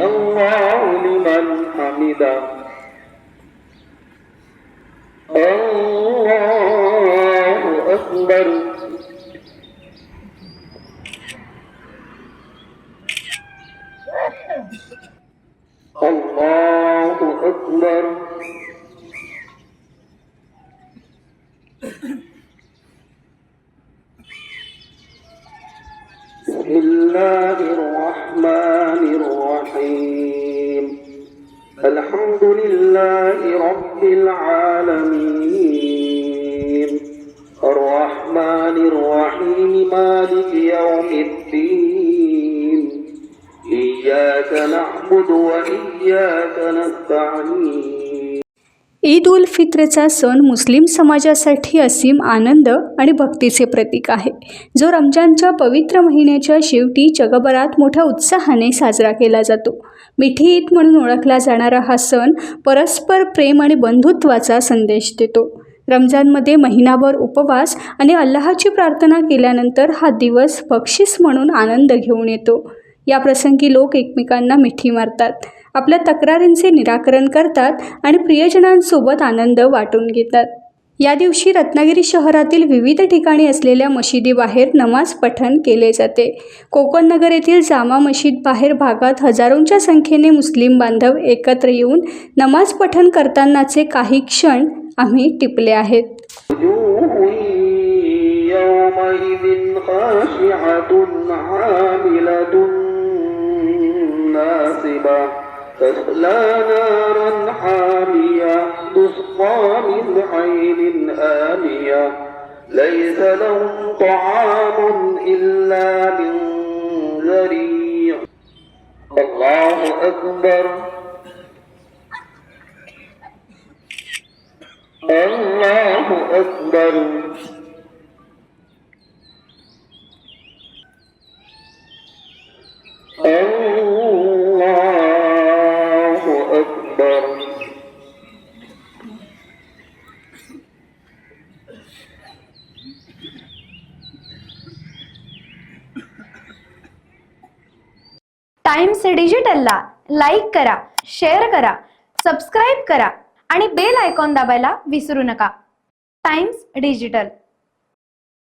الله لمن حمده الله أكبر الله أكبر بسم الله الرحمن الرحيم الحمد لله رب العالمين الرحمن الرحيم مالك يوم الدين إياك نعبد وإياك نستعين. ईद उल फित्रचा सण मुस्लिम समाजासाठी असीम आनंद आणि भक्तीचे प्रतीक आहे, जो रमजानच्या पवित्र महिन्याच्या शेवटी जगभरात मोठ्या उत्साहाने साजरा केला जातो. मिठी ईद म्हणून ओळखला जाणारा हा सण परस्पर प्रेम आणि बंधुत्वाचा संदेश देतो. रमजानमध्ये महिनाभर उपवास आणि अल्लाहची प्रार्थना केल्यानंतर हा दिवस बक्षीस म्हणून आनंद घेऊन येतो. या प्रसंगी लोक एकमेकांना मिठी मारतात, आपल्या तक्रारींचे निराकरण करतात आणि प्रियजनांसोबत आनंद वाटून घेतात. या दिवशी रत्नागिरी शहरातील विविध ठिकाणी असलेल्या मशिदीबाहेर नमाज पठण केले जाते. कोकण नगर येथील जामा मशीद बाहेर भागात हजारोंच्या संख्येने मुस्लिम बांधव एकत्र येऊन नमाज पठण करतानाचे काही क्षण आम्ही टिपले आहेत. تَصْلَى نَارًا حَامِيَةً تُسْقَى مِنْ عَيْنٍ آنِيَةٍ لَيْسَ لَهُمْ طَعَامٌ إِلَّا مِنْ ضَرِيعٍ. الله أكبر الله أكبر टाइम्स डिजिटलला लाईक करा, शेअर करा, सबस्क्राईब करा आणि बेल आयकॉन दाबायला विसरू नका. Times digital.